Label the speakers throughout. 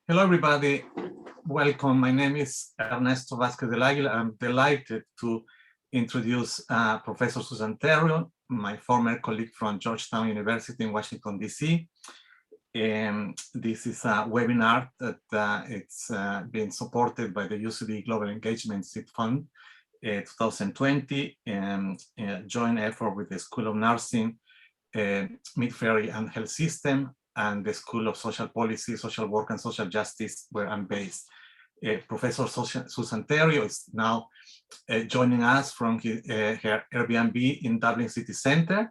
Speaker 1: Hello, everybody. Welcome. My name is Ernesto Vázquez del Águila. I'm delighted to introduce Professor Susan Terrio, my former colleague from Georgetown University in Washington, D.C. This is a webinar that it's being supported by the UCD Global Engagement Seed Fund 2020, joint effort with the School of Nursing, Mid-Ferry and Health System, and the School of Social Policy, Social Work, and Social Justice, where I'm based. Professor Susan Terrio is now joining us from her Airbnb in Dublin City Center,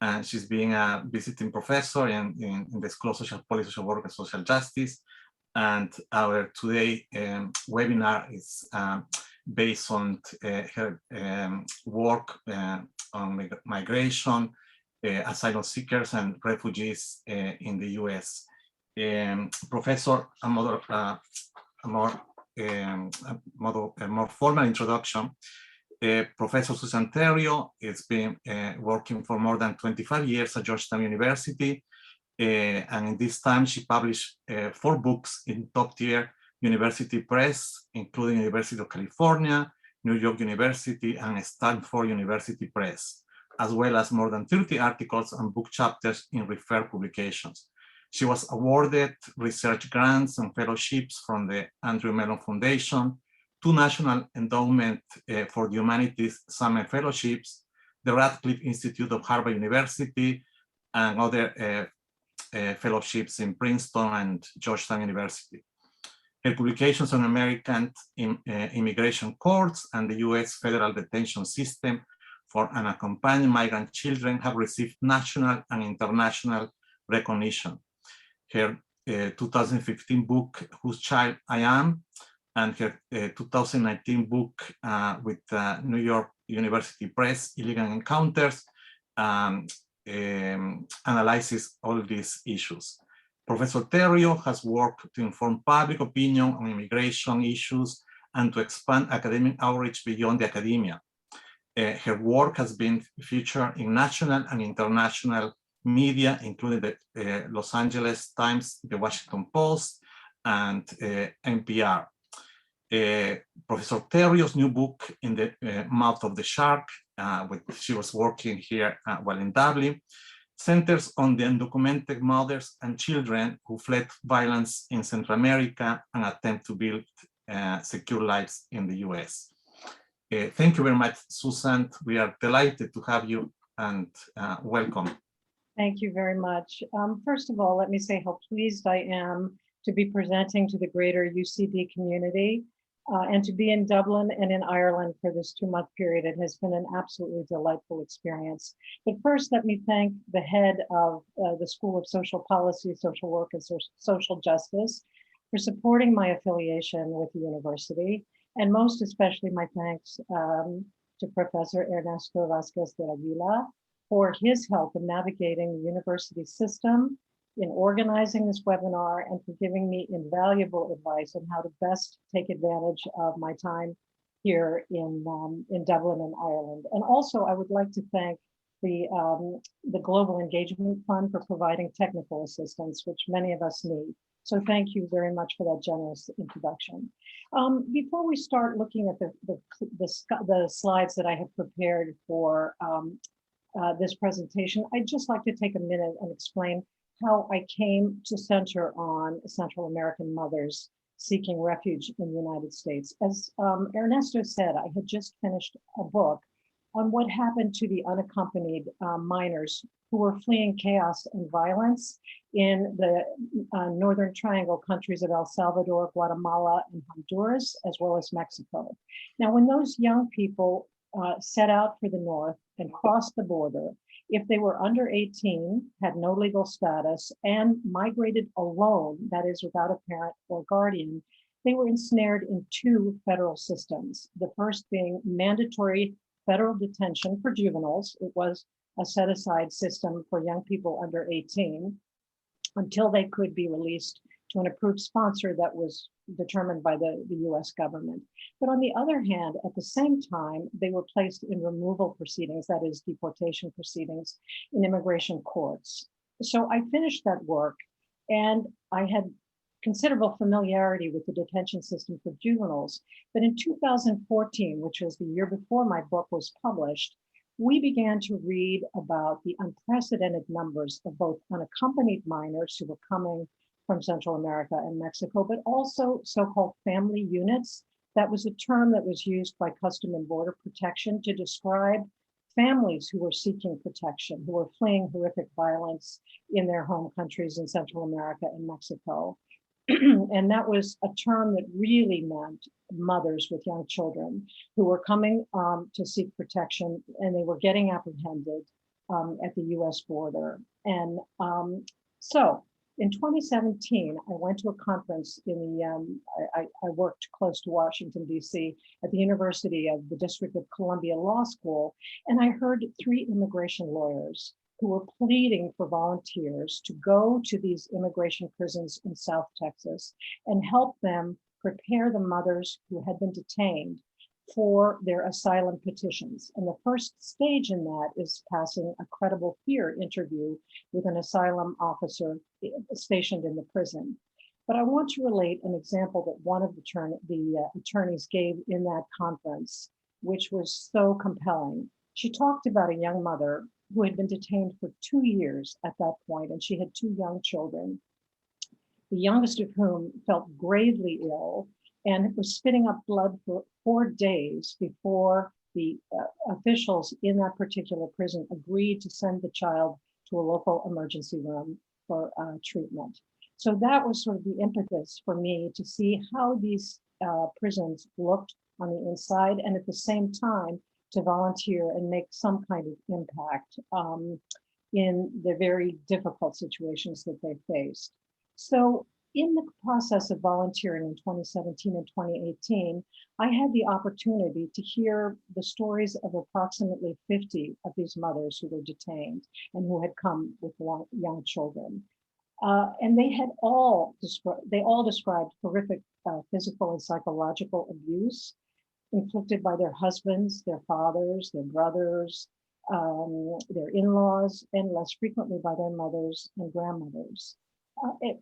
Speaker 1: and she's being a visiting professor in the School of Social Policy, Social Work, and Social Justice. And our today webinar is based on her work on migration, asylum seekers and refugees in the U.S. Professor, a more formal introduction. Professor Susan Terrio has been working for more than 25 years at Georgetown University, and in this time she published 4 books in top-tier university press, including University of California, New York University, and Stanford University Press, as well as more than 30 articles and book chapters in referred publications. She was awarded research grants and fellowships from the Andrew Mellon Foundation, 2 National Endowment for the Humanities Summer Fellowships, the Radcliffe Institute of Harvard University, and other fellowships in Princeton and Georgetown University. Her publications on American immigration courts and the US federal detention system for unaccompanied migrant children have received national and international recognition. Her 2015 book, Whose Child I Am, and her 2019 book with New York University Press, Illegal Encounters, analyzes all these issues. Professor Terrio has worked to inform public opinion on immigration issues and to expand academic outreach beyond the academia. Her work has been featured in national and international media, including the Los Angeles Times, the Washington Post, and NPR. Professor Terrio's new book, In the Mouth of the Shark, which she was working here while in Dublin, centers on the undocumented mothers and children who fled violence in Central America and attempt to build secure lives in the US. Thank you very much, Susan. We are delighted to have you, and welcome.
Speaker 2: Thank you very much. First of all, let me say how pleased I am to be presenting to the greater UCD community and to be in Dublin and in Ireland for this 2-month period. It has been an absolutely delightful experience. But first, let me thank the head of the School of Social Policy, Social Work, and Social Justice for supporting my affiliation with the university. And most especially my thanks to Professor Ernesto Vázquez del Águila for his help in navigating the university system, in organizing this webinar, and for giving me invaluable advice on how to best take advantage of my time here in Dublin and Ireland. And also, I would like to thank the Global Engagement Fund for providing technical assistance, which many of us need. So thank you very much for that generous introduction. Before we start looking at the slides that I have prepared for this presentation, I'd just like to take a minute and explain how I came to center on Central American mothers seeking refuge in the United States. As Ernesto said, I had just finished a book on what happened to the unaccompanied minors who were fleeing chaos and violence in the Northern Triangle countries of El Salvador, Guatemala, and Honduras, as well as Mexico. Now, when those young people set out for the North and crossed the border, if they were under 18, had no legal status, and migrated alone, that is without a parent or guardian, they were ensnared in 2 federal systems. The first being mandatory federal detention for juveniles. It was a set-aside system for young people under 18 until they could be released to an approved sponsor that was determined by the US government. But on the other hand, at the same time, they were placed in removal proceedings, that is deportation proceedings, in immigration courts. So I finished that work, and I had considerable familiarity with the detention system for juveniles. But in 2014, which was the year before my book was published, we began to read about the unprecedented numbers of both unaccompanied minors who were coming from Central America and Mexico, but also so-called family units. That was a term that was used by Custom and Border Protection to describe families who were seeking protection, who were fleeing horrific violence in their home countries in Central America and Mexico. And that was a term that really meant mothers with young children who were coming to seek protection, and they were getting apprehended at the US border. And so in 2017, I went to a conference in the, I worked close to Washington, DC, at the University of the District of Columbia Law School, and I heard 3 immigration lawyers who were pleading for volunteers to go to these immigration prisons in South Texas and help them prepare the mothers who had been detained for their asylum petitions. And the first stage in that is passing a credible fear interview with an asylum officer stationed in the prison. But I want to relate an example that one of the attorneys gave in that conference, which was so compelling. She talked about a young mother who had been detained for 2 years at that point, and she had 2 young children, the youngest of whom felt gravely ill and was spitting up blood for 4 days before the officials in that particular prison agreed to send the child to a local emergency room for treatment. So that was sort of the impetus for me to see how these prisons looked on the inside, and at the same time to volunteer and make some kind of impact in the very difficult situations that they faced. So in the process of volunteering in 2017 and 2018, I had the opportunity to hear the stories of approximately 50 of these mothers who were detained and who had come with young children. And they all described horrific physical and psychological abuse inflicted by their husbands, their fathers, their brothers, their in-laws, and less frequently by their mothers and grandmothers.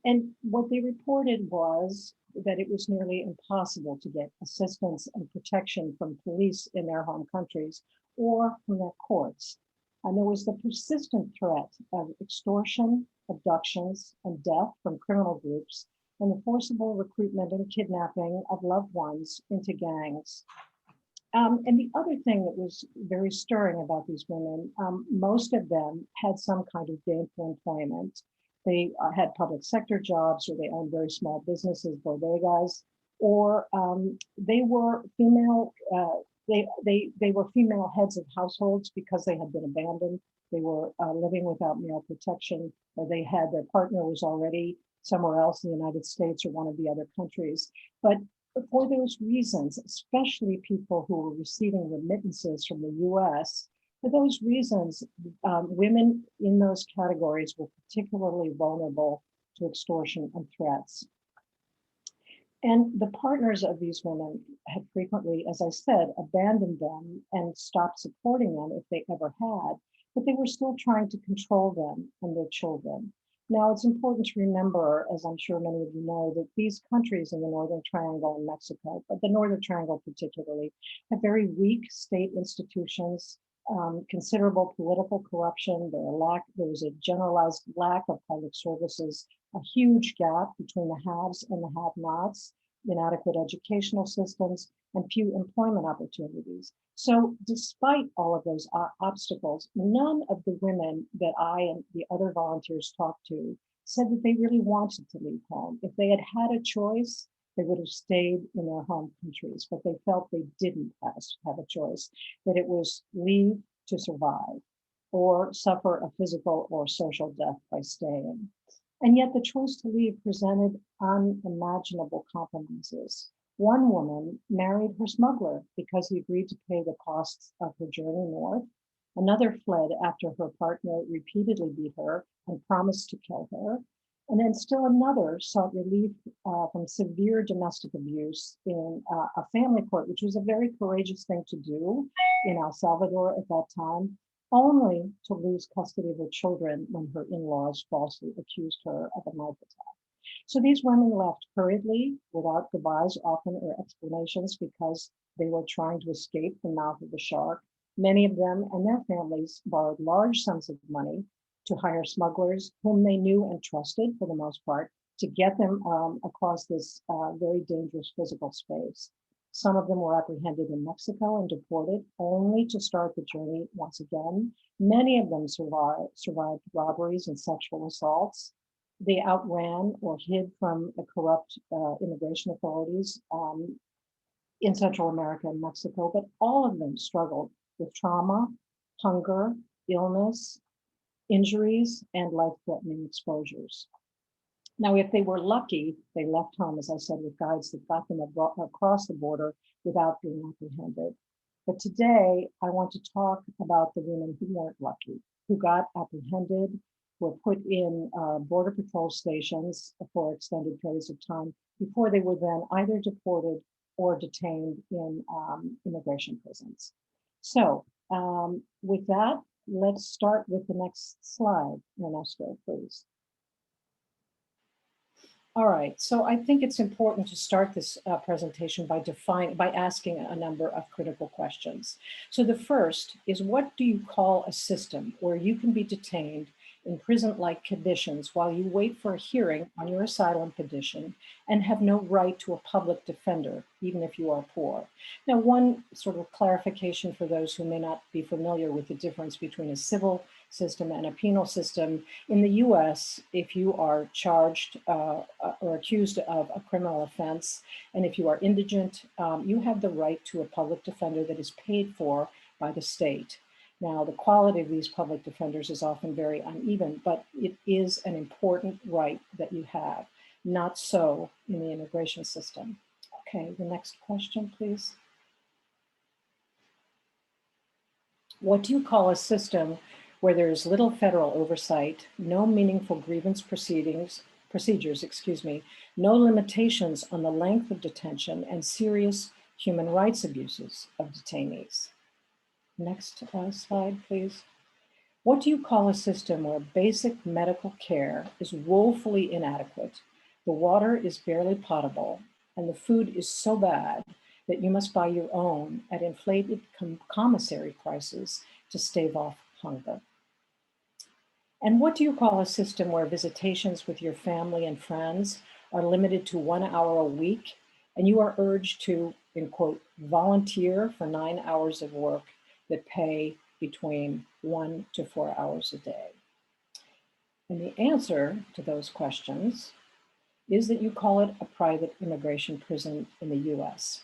Speaker 2: And what they reported was that it was nearly impossible to get assistance and protection from police in their home countries or from their courts. And there was the persistent threat of extortion, abductions, and death from criminal groups, and the forcible recruitment and kidnapping of loved ones into gangs. And the other thing that was very stirring about these women, most of them had some kind of gainful employment. They had public sector jobs, or they owned very small businesses, bodegas, or they were female. They were female heads of households because they had been abandoned. They were living without male protection, or they had their partner was already somewhere else in the United States or one of the other countries. But for those reasons, especially people who were receiving remittances from the US, for those reasons, women in those categories were particularly vulnerable to extortion and threats. And the partners of these women had frequently, as I said, abandoned them and stopped supporting them if they ever had, but they were still trying to control them and their children. Now, it's important to remember, as I'm sure many of you know, that these countries in the Northern Triangle and Mexico, but the Northern Triangle particularly, have very weak state institutions, considerable political corruption. There was a generalized lack of public services, a huge gap between the haves and the have-nots, inadequate educational systems, and few employment opportunities. So despite all of those obstacles, none of the women that I and the other volunteers talked to said that they really wanted to leave home. If they had had a choice, they would have stayed in their home countries, but they felt they didn't have a choice, that it was leave to survive or suffer a physical or social death by staying. And yet the choice to leave presented unimaginable compromises. One woman married her smuggler because he agreed to pay the costs of her journey north. Another fled after her partner repeatedly beat her and promised to kill her. And then still another sought relief from severe domestic abuse in a family court, which was a very courageous thing to do in El Salvador at that time, only to lose custody of her children when her in-laws falsely accused her of a knife attack. So these women left hurriedly without goodbyes often or explanations because they were trying to escape the mouth of the shark. Many of them and their families borrowed large sums of money to hire smugglers whom they knew and trusted for the most part to get them across this very dangerous physical space. Some of them were apprehended in Mexico and deported only to start the journey once again. Many of them survived robberies and sexual assaults. They outran or hid from the corrupt immigration authorities in Central America and Mexico, but all of them struggled with trauma, hunger, illness, injuries, and life-threatening exposures. Now, if they were lucky, they left home, as I said, with guides that got them across the border without being apprehended. But today, I want to talk about the women who weren't lucky, who got apprehended, were put in border patrol stations for extended periods of time before they were then either deported or detained in immigration prisons. So with that, let's start with the next slide. Ernesto, please. All right, so I think it's important to start this presentation by asking a number of critical questions. So the first is, what do you call a system where you can be detained in prison-like conditions while you wait for a hearing on your asylum petition and have no right to a public defender, even if you are poor? Now, one sort of clarification for those who may not be familiar with the difference between a civil system and a penal system. In the US, if you are charged or accused of a criminal offense, and if you are indigent, you have the right to a public defender that is paid for by the state. Now, the quality of these public defenders is often very uneven, but it is an important right that you have. Not so in the immigration system. Okay, the next question, please. What do you call a system where there is little federal oversight, no meaningful grievance procedures, no limitations on the length of detention, and serious human rights abuses of detainees? Next slide, please. What do you call a system where basic medical care is woefully inadequate, the water is barely potable, and the food is so bad that you must buy your own at inflated commissary prices to stave off hunger? And what do you call a system where visitations with your family and friends are limited to 1 hour a week, and you are urged to, in quote, volunteer for 9 hours of work that pay between 1 to 4 hours a day? And the answer to those questions is that you call it a private immigration prison in the US.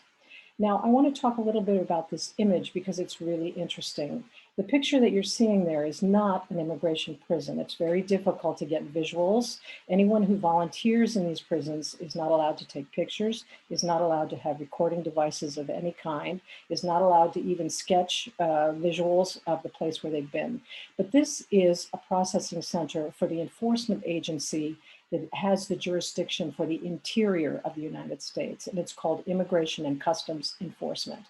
Speaker 2: Now, I want to talk a little bit about this image because it's really interesting. The picture that you're seeing there is not an immigration prison. It's very difficult to get visuals. Anyone who volunteers in these prisons is not allowed to take pictures, is not allowed to have recording devices of any kind, is not allowed to even sketch visuals of the place where they've been. But this is a processing center for the enforcement agency that has the jurisdiction for the interior of the United States, and it's called Immigration and Customs Enforcement.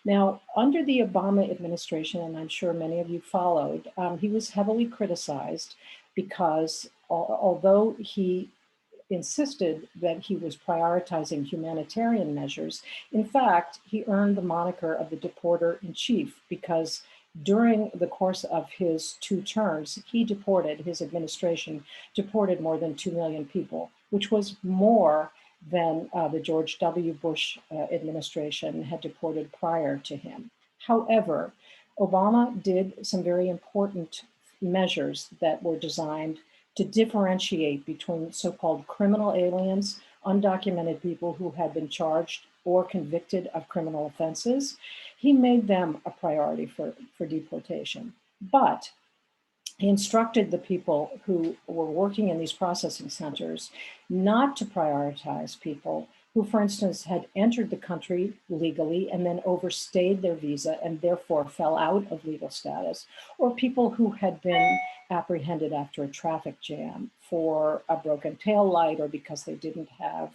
Speaker 2: Now, under the Obama administration, and I'm sure many of you followed, he was heavily criticized because although he insisted that he was prioritizing humanitarian measures, in fact, he earned the moniker of the deporter in chief because during the course of his 2 terms, his administration deported more than 2 million people, which was more than the George W. Bush administration had deported prior to him. However, Obama did some very important measures that were designed to differentiate between so-called criminal aliens, undocumented people who had been charged or convicted of criminal offenses. He made them a priority for deportation. But he instructed the people who were working in these processing centers not to prioritize people who, for instance, had entered the country legally and then overstayed their visa and therefore fell out of legal status, or people who had been apprehended after a traffic jam for a broken tail light or because they didn't have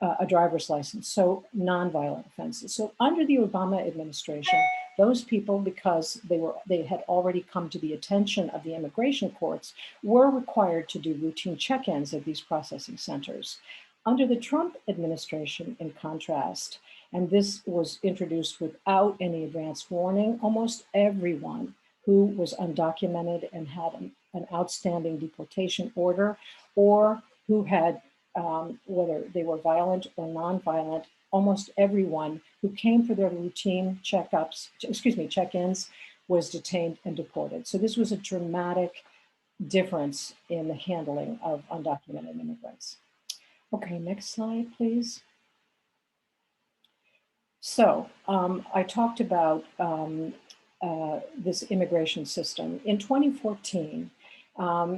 Speaker 2: a driver's license, so nonviolent offenses. So under the Obama administration, those people, because they had already come to the attention of the immigration courts, were required to do routine check-ins at these processing centers. Under the Trump administration, in contrast, and this was introduced without any advance warning, almost everyone who was undocumented and had an outstanding deportation order, or who had whether they were violent or nonviolent, almost everyone who came for their routine check-ins was detained and deported. So this was a dramatic difference in the handling of undocumented immigrants. Okay, next slide, please. So I talked about this immigration system. In 2014,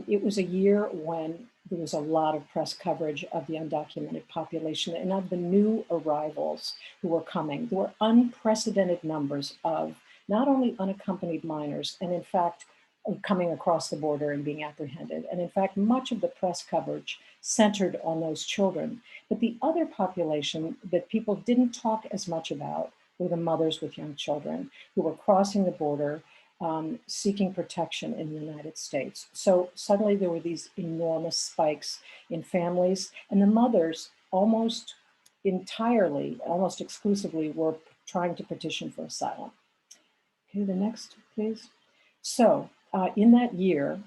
Speaker 2: it was a year when there was a lot of press coverage of the undocumented population and of the new arrivals who were coming. There were unprecedented numbers of not only unaccompanied minors, and in fact, coming across the border and being apprehended. And in fact, much of the press coverage centered on those children. But the other population that people didn't talk as much about were the mothers with young children who were crossing the border seeking protection in the United States. So suddenly there were these enormous spikes in families, and the mothers almost entirely, almost exclusively, were trying to petition for asylum. Okay, the next, please. So in that year,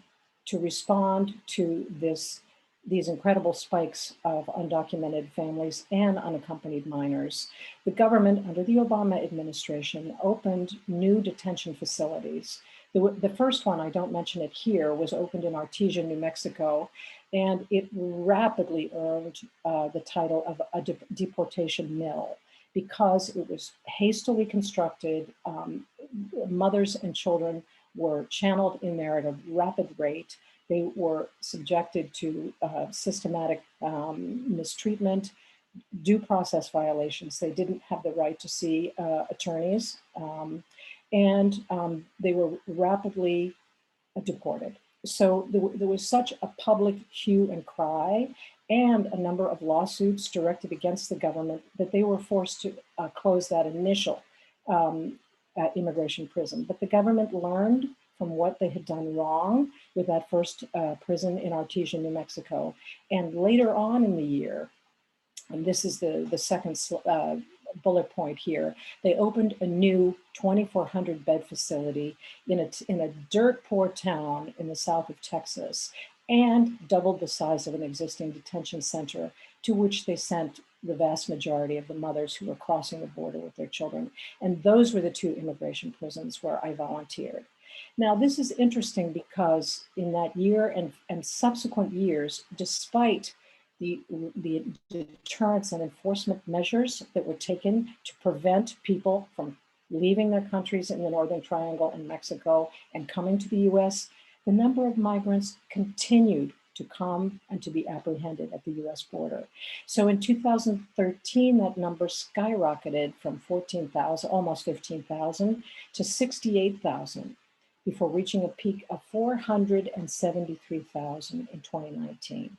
Speaker 2: to respond to these incredible spikes of undocumented families and unaccompanied minors, the government under the Obama administration opened new detention facilities. The first one, I don't mention it here, was opened in Artesia, New Mexico, and it rapidly earned the title of a deportation mill because it was hastily constructed. Mothers and children were channeled in there at a rapid rate. They were subjected to systematic mistreatment, due process violations. They didn't have the right to see attorneys, and they were rapidly deported. So there was such a public hue and cry and a number of lawsuits directed against the government that they were forced to close that initial immigration prison. But the government learned from what they had done wrong with that first prison in Artesia, New Mexico. And later on in the year, and this is the second bullet point here, they opened a new 2,400 bed facility in a dirt poor town in the south of Texas, and doubled the size of an existing detention center to which they sent the vast majority of the mothers who were crossing the border with their children. And those were the two immigration prisons where I volunteered. Now, this is interesting because in that year and subsequent years, despite the deterrence and enforcement measures that were taken to prevent people from leaving their countries in the Northern Triangle and Mexico and coming to the US, the number of migrants continued to come and to be apprehended at the US border. So in 2013, that number skyrocketed from 14,000, almost 15,000, to 68,000, before reaching a peak of 473,000 in 2019.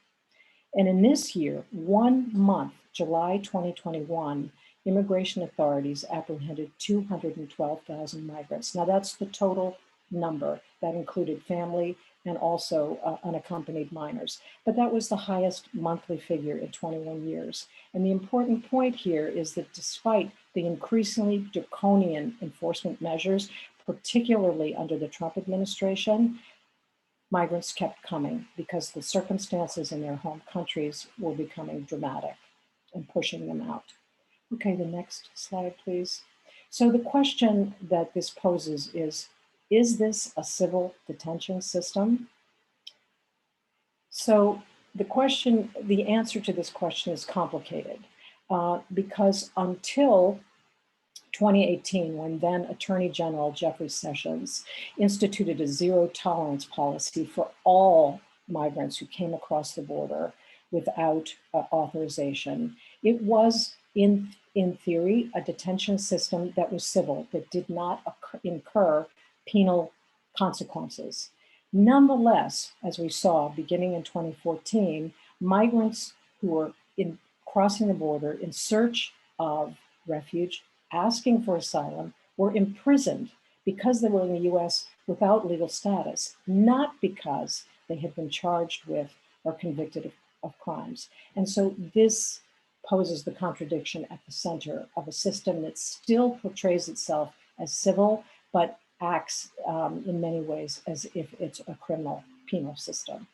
Speaker 2: And in this year, 1 month, July 2021, immigration authorities apprehended 212,000 migrants. Now that's the total number. That included family and also unaccompanied minors. But that was the highest monthly figure in 21 years. And the important point here is that despite the increasingly draconian enforcement measures, particularly under the Trump administration, migrants kept coming because the circumstances in their home countries were becoming dramatic and pushing them out. Okay, the next slide, please. So the question that this poses is this a civil detention system? So the answer to this question is complicated because until 2018, when then Attorney General Jeffrey Sessions instituted a zero tolerance policy for all migrants who came across the border without authorization, it was in theory a detention system that was civil, that did not incur penal consequences. Nonetheless, as we saw beginning in 2014, migrants who were crossing the border in search of refuge, asking for asylum, were imprisoned because they were in the US without legal status, not because they had been charged with or convicted of crimes. And so this poses the contradiction at the center of a system that still portrays itself as civil, but acts in many ways as if it's a criminal penal system.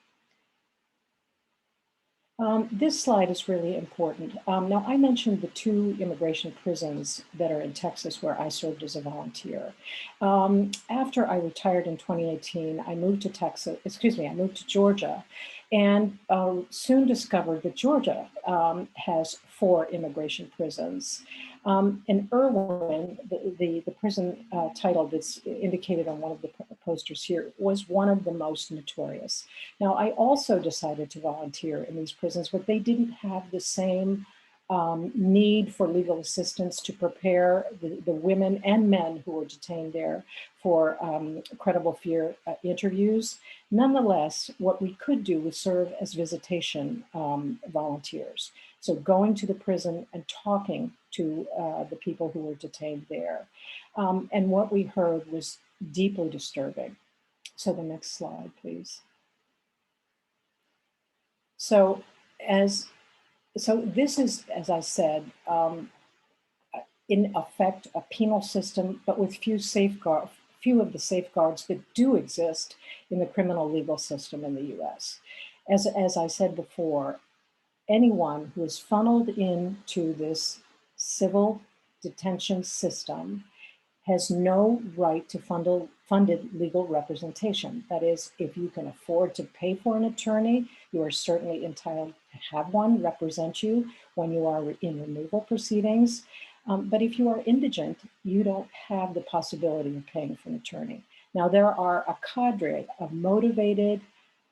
Speaker 2: This slide is really important. Now, I mentioned the 2 immigration prisons that are in Texas where I served as a volunteer. After I retired in 2018, I moved to Georgia, and soon discovered that Georgia has 4 immigration prisons. In Irwin, the prison title that's indicated on one of the posters here was one of the most notorious. Now, I also decided to volunteer in these prisons, but they didn't have the same need for legal assistance to prepare the women and men who were detained there for credible fear interviews. Nonetheless, what we could do was serve as visitation volunteers. So going to the prison and talking to the people who were detained there. And what we heard was deeply disturbing. So the next slide, please. So this is, as I said, in effect, a penal system, but with few of the safeguards that do exist in the criminal legal system in the US. As I said before, anyone who is funneled into this civil detention system has no right to funded legal representation. That is, if you can afford to pay for an attorney, you are certainly entitled to have one represent you when you are in removal proceedings. But if you are indigent, you don't have the possibility of paying for an attorney. Now, there are a cadre of motivated,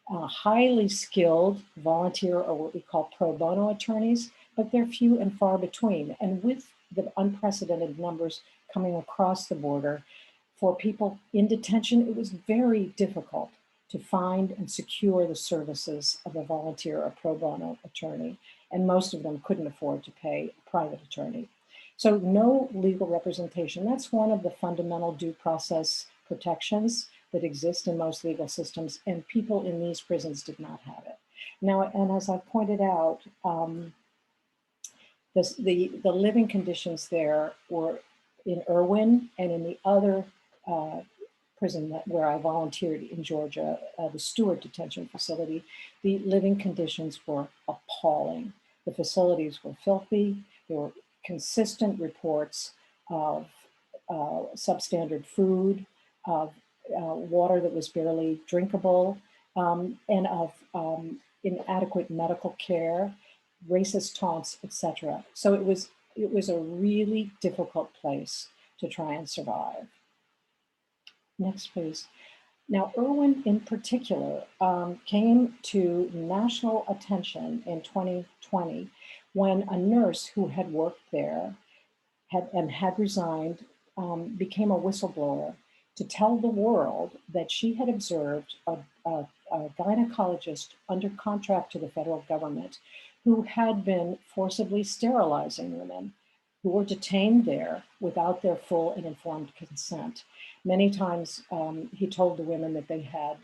Speaker 2: highly skilled volunteer, or what we call pro bono attorneys, but they're few and far between. And with the unprecedented numbers coming across the border, for people in detention, it was very difficult to find and secure the services of a volunteer or pro bono attorney. And most of them couldn't afford to pay a private attorney. So no legal representation. That's one of the fundamental due process protections that exist in most legal systems, and people in these prisons did not have it. Now, and as I pointed out, the living conditions there were in Irwin and in the other prison where I volunteered in Georgia, the Stewart Detention Facility, the living conditions were appalling. The facilities were filthy. There were consistent reports of substandard food, of water that was barely drinkable, and of inadequate medical care, racist taunts, etc. So it was a really difficult place to try and survive. Next, please. Now, Irwin in particular came to national attention in 2020 when a nurse who had worked there had resigned, became a whistleblower to tell the world that she had observed a gynecologist under contract to the federal government who had been forcibly sterilizing women who were detained there without their full and informed consent. Many times he told the women that they had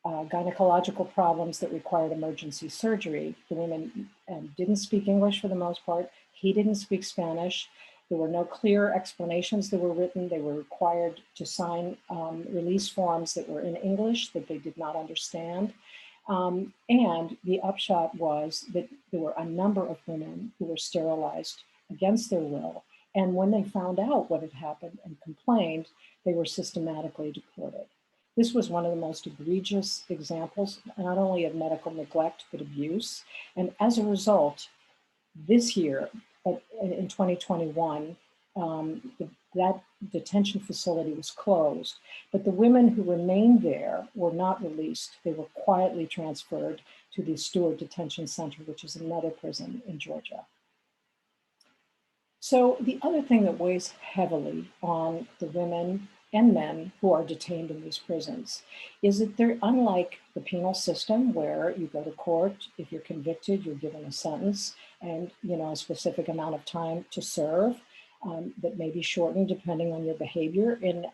Speaker 2: gynecological problems that required emergency surgery. The women didn't speak English for the most part. He didn't speak Spanish. There were no clear explanations that were written. They were required to sign release forms that were in English that they did not understand. And the upshot was that there were a number of women who were sterilized against their will. And when they found out what had happened and complained, they were systematically deported. This was one of the most egregious examples, not only of medical neglect, but abuse. And as a result, this year, in 2021, that detention facility was closed, but the women who remained there were not released. They were quietly transferred to the Stewart Detention Center, which is another prison in Georgia. So the other thing that weighs heavily on the women and men who are detained in these prisons is that they're unlike the penal system where you go to court, if you're convicted, you're given a sentence, and a specific amount of time to serve that may be shortened depending on your behavior in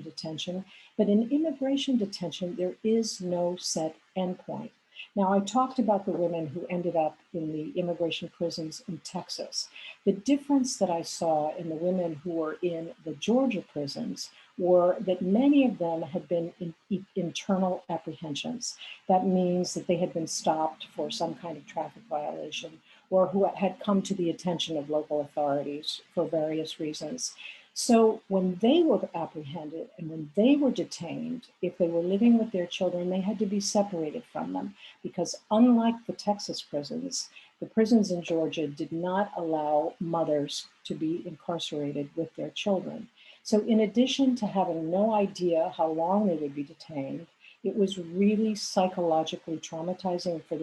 Speaker 2: detention. But in immigration detention, there is no set endpoint. Now, I talked about the women who ended up in the immigration prisons in Texas. The difference that I saw in the women who were in the Georgia prisons were that many of them had been in internal apprehensions. That means that they had been stopped for some kind of traffic violation, or who had come to the attention of local authorities for various reasons. So when they were apprehended and when they were detained, if they were living with their children, they had to be separated from them, because unlike the Texas prisons, the prisons in Georgia did not allow mothers to be incarcerated with their children. So in addition to having no idea how long they would be detained, it was really psychologically traumatizing for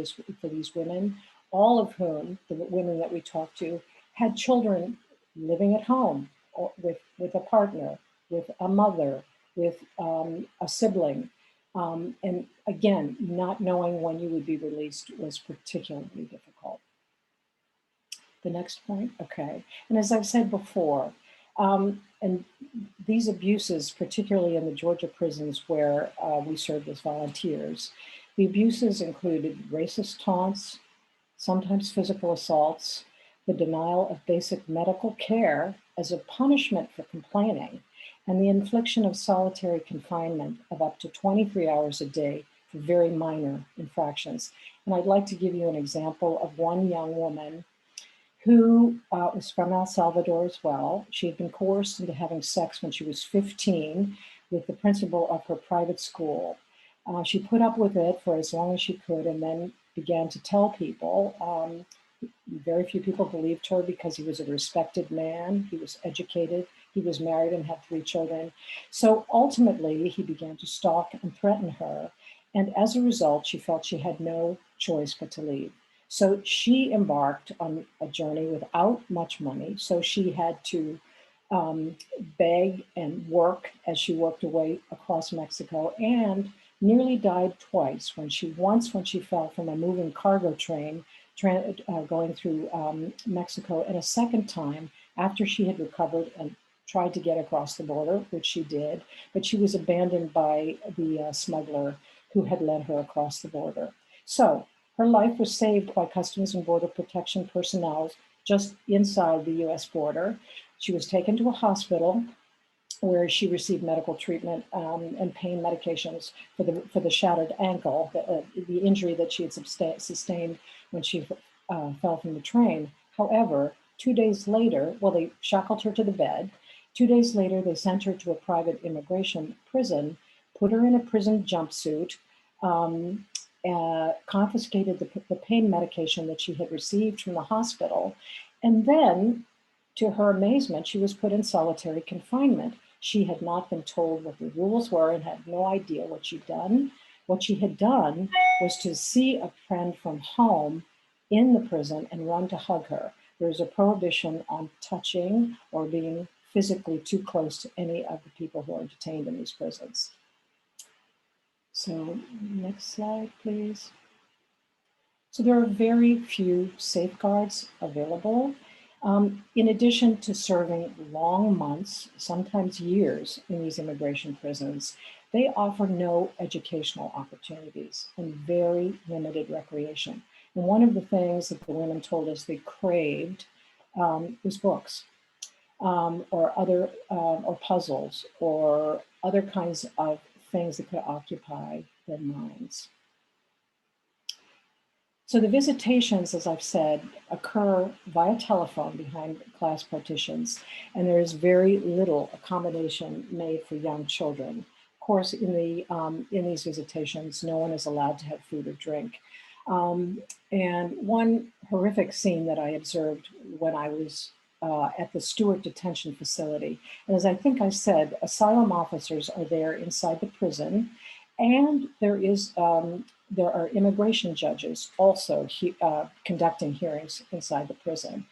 Speaker 2: these women, all of whom, the women that we talked to, had children living at home, or with a partner, with a mother, with a sibling. And again, not knowing when you would be released was particularly difficult. The next point, okay. And as I've said before, and these abuses, particularly in the Georgia prisons where we served as volunteers, the abuses included racist taunts, sometimes physical assaults, the denial of basic medical care as a punishment for complaining, and the infliction of solitary confinement of up to 23 hours a day for very minor infractions. And I'd like to give you an example of one young woman who was from El Salvador as well. She had been coerced into having sex when she was 15 with the principal of her private school. She put up with it for as long as she could and then began to tell people. Very few people believed her because he was a respected man, he was educated, he was married and had 3 children. So ultimately, he began to stalk and threaten her. And as a result, she felt she had no choice but to leave. So she embarked on a journey without much money. So she had to beg and work as she worked her way across Mexico, and nearly died twice. When she fell from a moving cargo train going through Mexico, and a second time after she had recovered and tried to get across the border, which she did, but she was abandoned by the smuggler who had led her across the border. So her life was saved by Customs and Border Protection personnel just inside the US border. She was taken to a hospital where she received medical treatment and pain medications for the shattered ankle, the injury that she had sustained when she fell from the train. However, 2 days later, they shackled her to the bed. 2 days later, they sent her to a private immigration prison, put her in a prison jumpsuit, confiscated the pain medication that she had received from the hospital, and then, to her amazement, she was put in solitary confinement. She had not been told what the rules were and had no idea what she'd done. What she had done was to see a friend from home in the prison and run to hug her. There's a prohibition on touching or being physically too close to any of the people who are detained in these prisons. So next slide, please. So there are very few safeguards available. In addition to serving long months, sometimes years in these immigration prisons, they offer no educational opportunities and very limited recreation. And one of the things that the women told us they craved was books or puzzles or other kinds of things that could occupy their minds. So the visitations, as I've said, occur via telephone behind glass partitions, and there is very little accommodation made for young children. Of course, in these visitations, no one is allowed to have food or drink. And one horrific scene that I observed when I was at the Stewart detention facility, and as I think I said, asylum officers are there inside the prison, and there are immigration judges also conducting hearings inside the prison.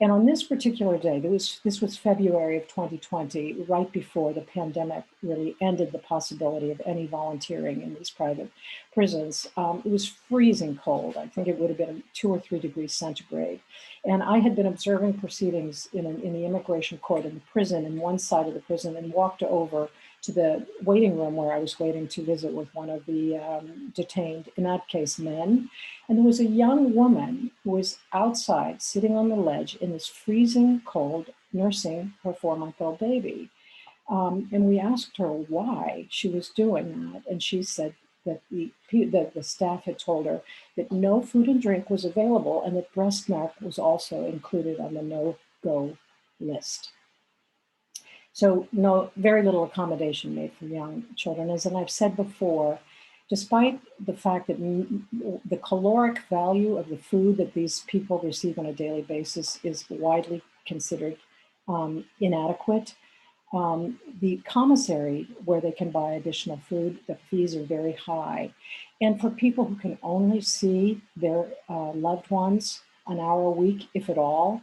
Speaker 2: And on this particular day, this was February of 2020, right before the pandemic really ended the possibility of any volunteering in these private prisons. It was freezing cold. I think it would have been 2 or 3 degrees centigrade. And I had been observing proceedings in the immigration court in the prison, in one side of the prison, and walked over to the waiting room where I was waiting to visit with one of the detained, in that case, men. And there was a young woman who was outside sitting on the ledge in this freezing cold, nursing her 4-month-old baby. And we asked her why she was doing that. And she said that the staff had told her that no food and drink was available and that breast milk was also included on the no-go list. So very little accommodation made for young children. As I've said before, despite the fact that the caloric value of the food that these people receive on a daily basis is widely considered inadequate, the commissary where they can buy additional food, the fees are very high. And for people who can only see their loved ones an hour a week, if at all,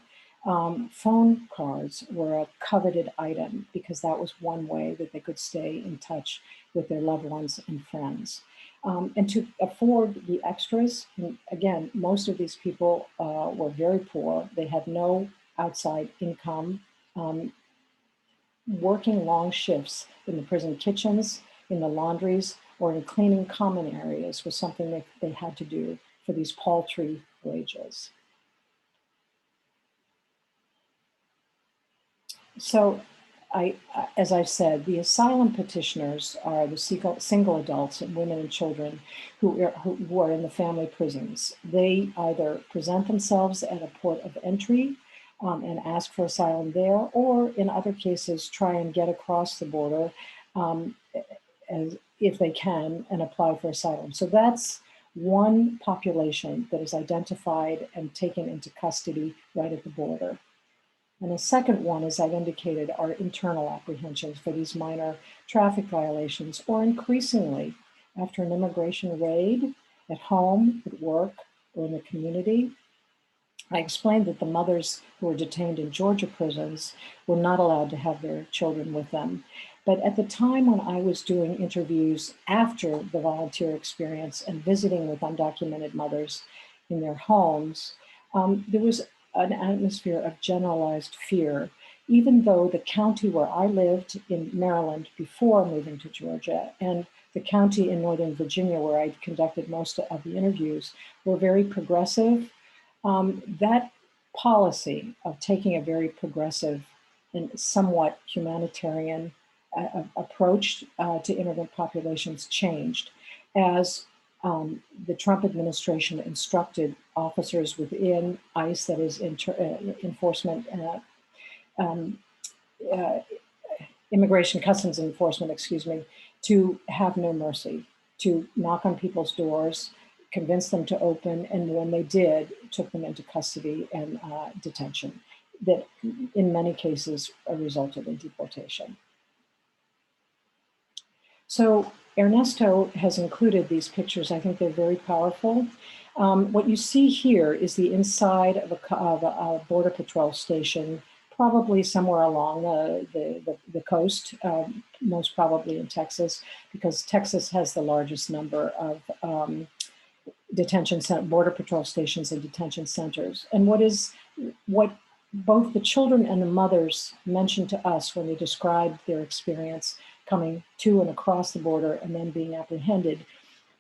Speaker 2: phone cards were a coveted item because that was one way that they could stay in touch with their loved ones and friends. And to afford the extras, and again, most of these people were very poor. They had no outside income. Working long shifts in the prison kitchens, in the laundries, or in cleaning common areas was something that they had to do for these paltry wages. So, as I've said, the asylum petitioners are the single adults and women and children who are in the family prisons. They either present themselves at a port of entry and ask for asylum there, or in other cases, try and get across the border if they can and apply for asylum. So that's one population that is identified and taken into custody right at the border. And the second one, as I've indicated, are internal apprehensions for these minor traffic violations, or increasingly after an immigration raid at home, at work, or in the community. I explained that the mothers who were detained in Georgia prisons were not allowed to have their children with them. But at the time when I was doing interviews after the volunteer experience and visiting with undocumented mothers in their homes, there was an atmosphere of generalized fear, even though the county where I lived in Maryland before moving to Georgia and the county in Northern Virginia where I conducted most of the interviews were very progressive. That policy of taking a very progressive and somewhat humanitarian approach to immigrant populations changed as the Trump administration instructed officers within ICE, that is enforcement, Immigration Customs Enforcement, excuse me, to have no mercy, to knock on people's doors, convince them to open, and when they did, took them into custody and detention that in many cases resulted in deportation. So Ernesto has included these pictures. I think they're very powerful. What you see here is the inside of a Border Patrol station, probably somewhere along the coast, most probably in Texas, because Texas has the largest number of Border Patrol stations and detention centers. And what both the children and the mothers mentioned to us when they described their experience coming to and across the border and then being apprehended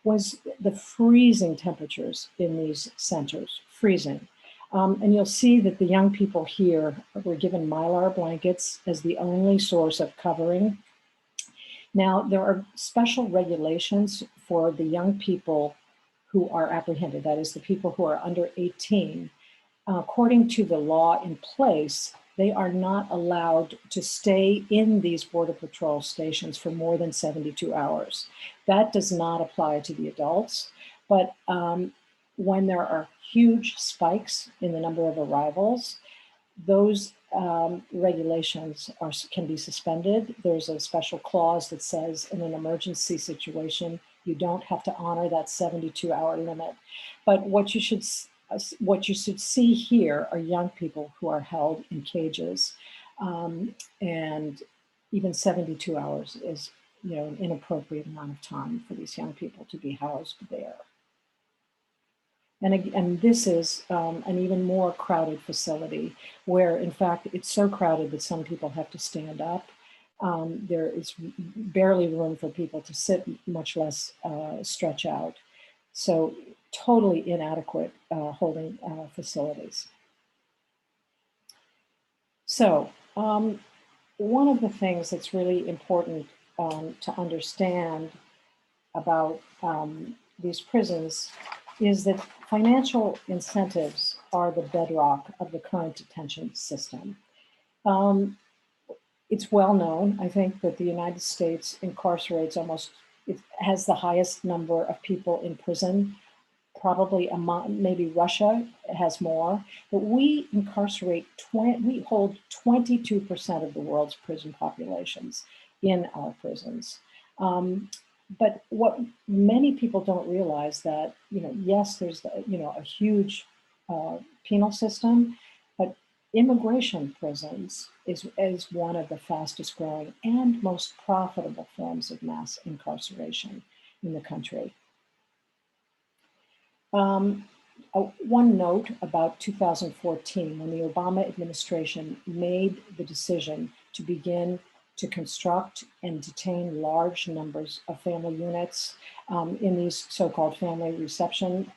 Speaker 2: was the freezing temperatures in these centers, freezing. And you'll see that the young people here were given Mylar blankets as the only source of covering. Now, there are special regulations for the young people who are apprehended, that is the people who are under 18. According to the law in place, they are not allowed to stay in these Border Patrol stations for more than 72 hours. That does not apply to the adults, but when there are huge spikes in the number of arrivals, those regulations can be suspended. There's a special clause that says in an emergency situation, you don't have to honor that 72-hour limit. But what you should what you should see here are young people who are held in cages, and even 72 hours is, an inappropriate amount of time for these young people to be housed there. And this is an even more crowded facility where, in fact, it's so crowded that some people have to stand up. There is barely room for people to sit, much less stretch out. So totally inadequate holding facilities. So one of the things that's really important to understand about these prisons is that financial incentives are the bedrock of the current detention system. It's well known, I think, that the United States incarcerates it has the highest number of people in prison, probably maybe Russia has more, but we incarcerate, we hold 22% of the world's prison populations in our prisons. But what many people don't realize that, yes, there's, a huge penal system, but immigration prisons is one of the fastest growing and most profitable forms of mass incarceration in the country. One note about 2014, when the Obama administration made the decision to begin to construct and detain large numbers of family units in these so-called family reception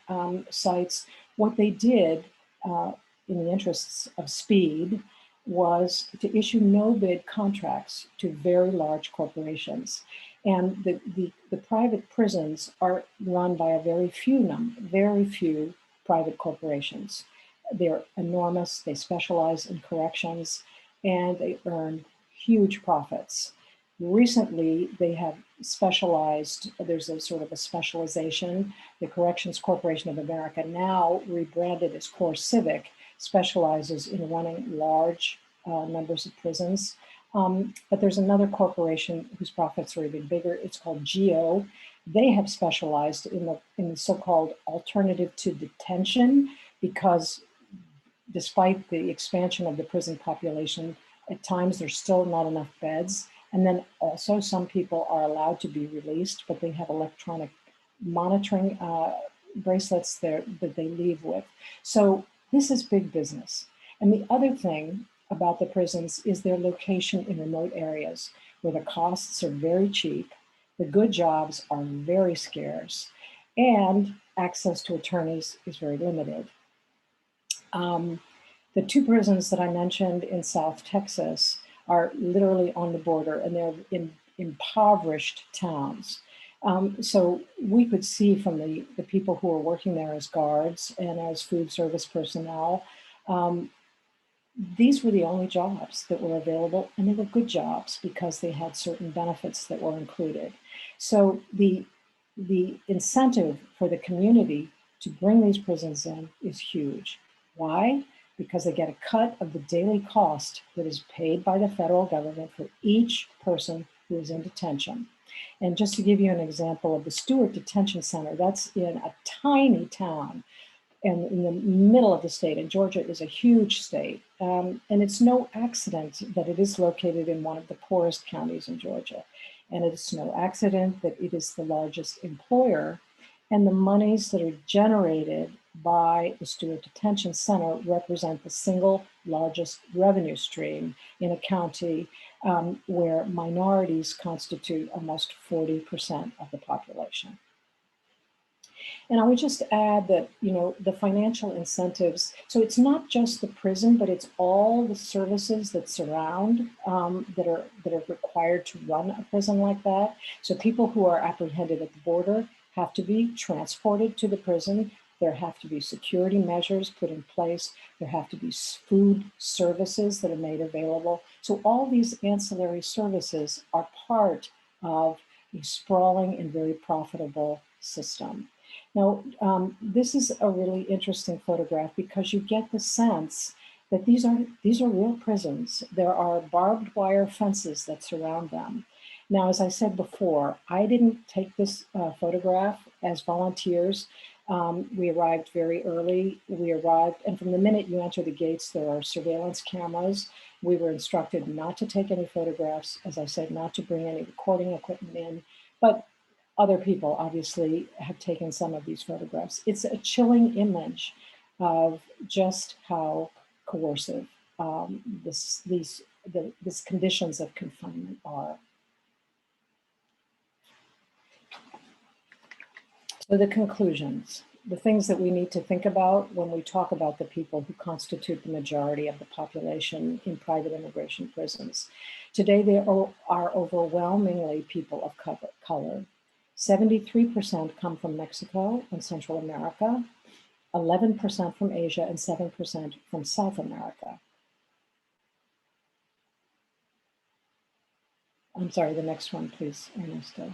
Speaker 2: sites. What they did in the interests of speed was to issue no-bid contracts to very large corporations. And the private prisons are run by a very few private corporations. They're enormous, they specialize in corrections, and they earn huge profits. Recently, they have specialized, there's a sort of a specialization. The Corrections Corporation of America, now rebranded as Core Civic, specializes in running large numbers of prisons. But there's another corporation whose profits are even bigger. It's called GEO. They have specialized in the so-called alternative to detention, because despite the expansion of the prison population, at times there's still not enough beds. And then also some people are allowed to be released, but they have electronic monitoring bracelets that they leave with. So this is big business. And the other thing about the prisons is their location in remote areas where the costs are very cheap, the good jobs are very scarce, and access to attorneys is very limited. The two prisons that I mentioned in South Texas are literally on the border, and they're in impoverished towns. So we could see from the people who are working there as guards and as food service personnel, these were the only jobs that were available, and they were good jobs because they had certain benefits that were included. So the incentive for the community to bring these prisons in is huge. Why? Because they get a cut of the daily cost that is paid by the federal government for each person who is in detention. And just to give you an example of the Stewart Detention Center, that's in a tiny town and in the middle of the state, and Georgia is a huge state. And it's no accident that it is located in one of the poorest counties in Georgia. And it's no accident that it is the largest employer. And the monies that are generated by the Stewart Detention Center represent the single largest revenue stream in a county where minorities constitute almost 40% of the population. And I would just add that, the financial incentives, so it's not just the prison, but it's all the services that surround, that are required to run a prison like that. So people who are apprehended at the border have to be transported to the prison. There have to be security measures put in place. There have to be food services that are made available. So all these ancillary services are part of a sprawling and very profitable system. Now, this is a really interesting photograph because you get the sense that these are real prisons. There are barbed wire fences that surround them. Now, as I said before, I didn't take this photograph as volunteers. We arrived very early. We arrived, and from the minute you enter the gates, there are surveillance cameras. We were instructed not to take any photographs, as I said, not to bring any recording equipment in, but other people obviously have taken some of these photographs. It's a chilling image of just how coercive these conditions of confinement are. So the conclusions, the things that we need to think about when we talk about the people who constitute the majority of the population in private immigration prisons. Today, they are overwhelmingly people of color. 73% come from Mexico and Central America, 11% from Asia, and 7% from South America. I'm sorry, the next one, please, Ernesto.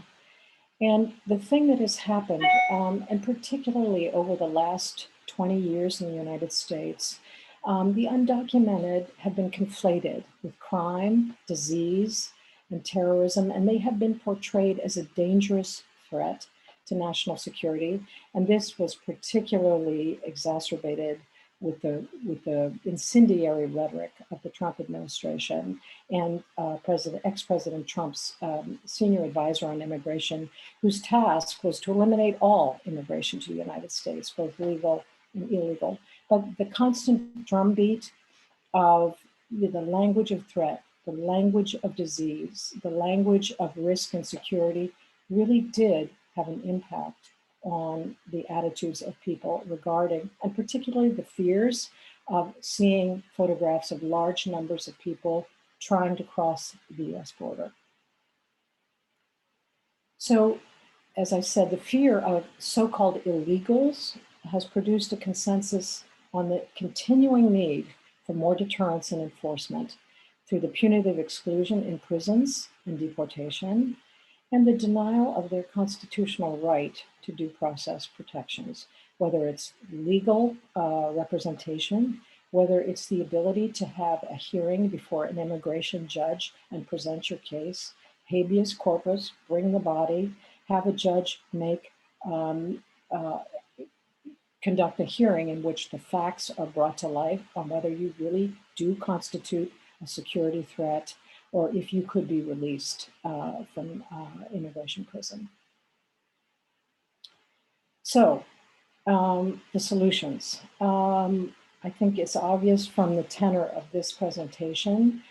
Speaker 2: And the thing that has happened, and particularly over the last 20 years in the United States, the undocumented have been conflated with crime, disease, and terrorism, and they have been portrayed as a dangerous threat to national security. And this was particularly exacerbated with the incendiary rhetoric of the Trump administration and ex-President Trump's senior advisor on immigration, whose task was to eliminate all immigration to the United States, both legal and illegal. But the constant drumbeat of the language of threat, the language of disease, the language of risk and security really did have an impact on the attitudes of people regarding, and particularly the fears of seeing photographs of large numbers of people trying to cross the US border. So, as I said, the fear of so-called illegals has produced a consensus on the continuing need for more deterrence and enforcement through the punitive exclusion in prisons and deportation, and the denial of their constitutional right to due process protections, whether it's legal representation, whether it's the ability to have a hearing before an immigration judge and present your case, habeas corpus, bring the body, have a judge conduct a hearing in which the facts are brought to light on whether you really do constitute a security threat, or if you could be released from immigration prison. So the solutions. I think it's obvious from the tenor of this presentation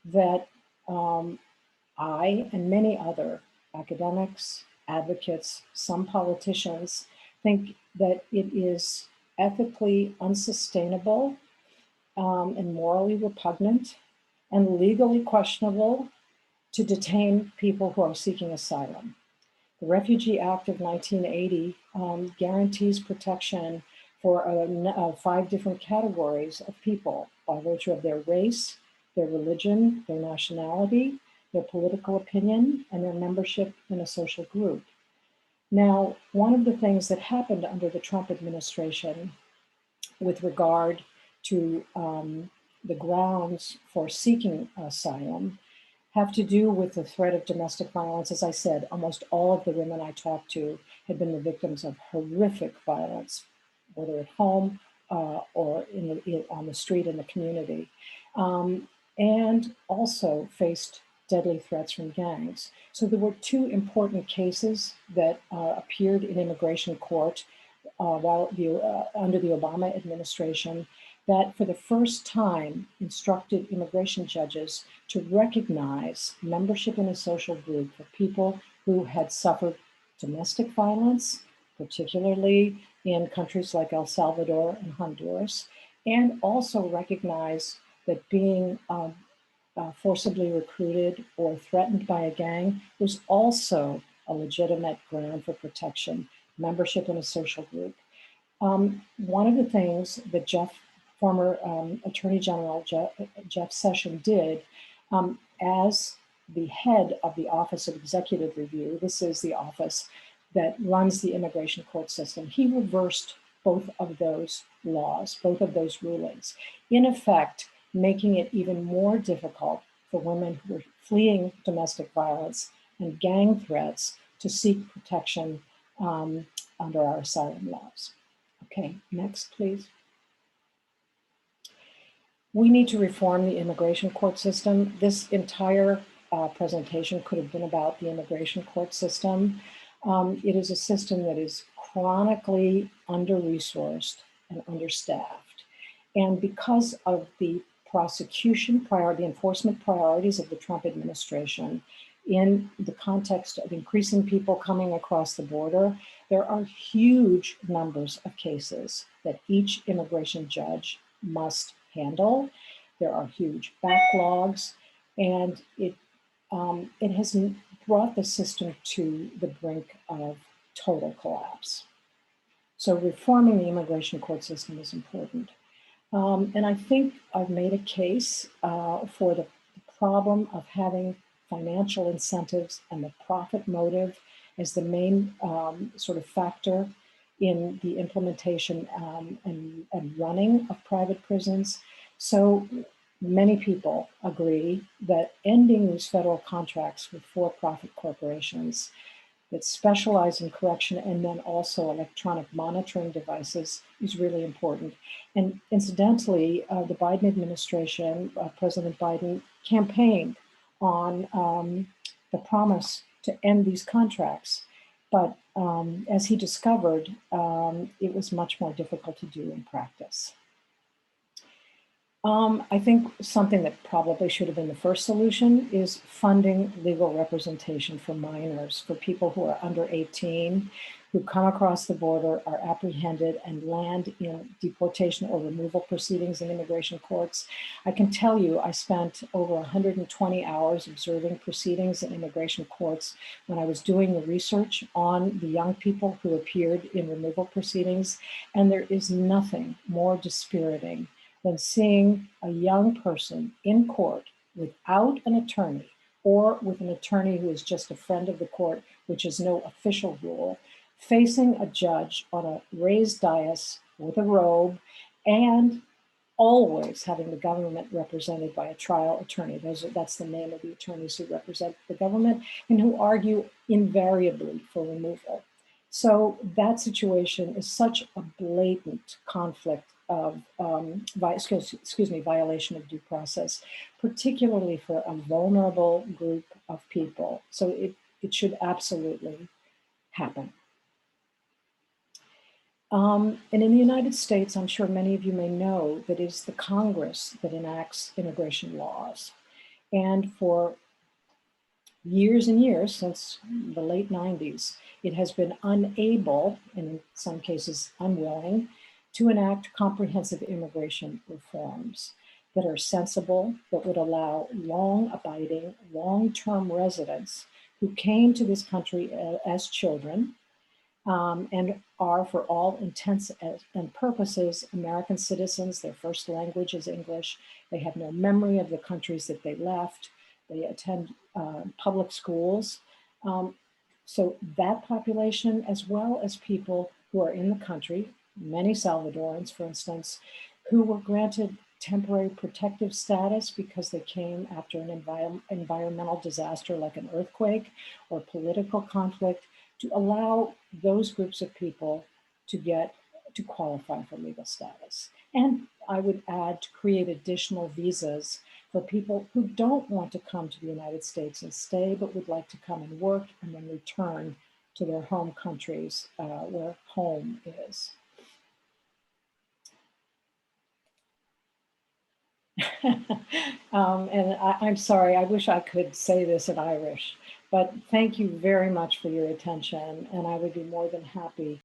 Speaker 2: that I and many other academics, advocates, some politicians think that it is ethically unsustainable and morally repugnant and legally questionable to detain people who are seeking asylum. The Refugee Act of 1980 guarantees protection for 5 different categories of people by virtue of their race, their religion, their nationality, their political opinion, and their membership in a social group. Now, one of the things that happened under the Trump administration with regard to the grounds for seeking asylum have to do with the threat of domestic violence. As I said, almost all of the women I talked to had been the victims of horrific violence, whether at home or on the street in the community, and also faced deadly threats from gangs. So there were 2 important cases that appeared in immigration court under the Obama administration that for the first time instructed immigration judges to recognize membership in a social group for people who had suffered domestic violence, particularly in countries like El Salvador and Honduras, and also recognize that being forcibly recruited or threatened by a gang was also a legitimate ground for protection, membership in a social group. One of the things that former Attorney General Jeff Sessions did as the head of the Office of Executive Review, this is the office that runs the immigration court system, he reversed both of those laws, both of those rulings, in effect, making it even more difficult for women who are fleeing domestic violence and gang threats to seek protection under our asylum laws. Okay, next, please. We need to reform the immigration court system. This entire presentation could have been about the immigration court system. It is a system that is chronically under-resourced and understaffed. And because of the prosecution priority, enforcement priorities of the Trump administration, in the context of increasing people coming across the border, there are huge numbers of cases that each immigration judge must handle. There are huge backlogs, and it has brought the system to the brink of total collapse. So reforming the immigration court system is important. And I think I've made a case for the problem of having financial incentives and the profit motive as the main sort of factor in the implementation and running of private prisons. So many people agree that ending these federal contracts with for-profit corporations that specialize in correction and then also electronic monitoring devices is really important. And incidentally, the Biden administration, President Biden, campaigned on the promise to end these contracts. But as he discovered, it was much more difficult to do in practice. I think something that probably should have been the first solution is funding legal representation for minors, for people who are under 18, who come across the border, are apprehended, and land in deportation or removal proceedings in immigration courts. I can tell you, I spent over 120 hours observing proceedings in immigration courts when I was doing the research on the young people who appeared in removal proceedings, and there is nothing more dispiriting than seeing a young person in court without an attorney or with an attorney who is just a friend of the court, which is no official rule, facing a judge on a raised dais with a robe and always having the government represented by a trial attorney. That's the name of the attorneys who represent the government and who argue invariably for removal. So that situation is such a blatant conflict of violation of due process, particularly for a vulnerable group of people. So it should absolutely happen. And in the United States, I'm sure many of you may know that it's the Congress that enacts immigration laws. And for years and years, since the late 90s, it has been unable, and in some cases unwilling, to enact comprehensive immigration reforms that are sensible, that would allow long-abiding, long-term residents who came to this country as children and are, for all intents and purposes, American citizens. Their first language is English. They have no memory of the countries that they left. They attend public schools. So that population, as well as people who are in the country, many Salvadorans, for instance, who were granted temporary protective status because they came after an environmental disaster like an earthquake or political conflict, to allow those groups of people to qualify for legal status. And I would add to create additional visas for people who don't want to come to the United States and stay, but would like to come and work and then return to their home countries where home is. And I'm sorry, I wish I could say this in Irish, but thank you very much for your attention, and I would be more than happy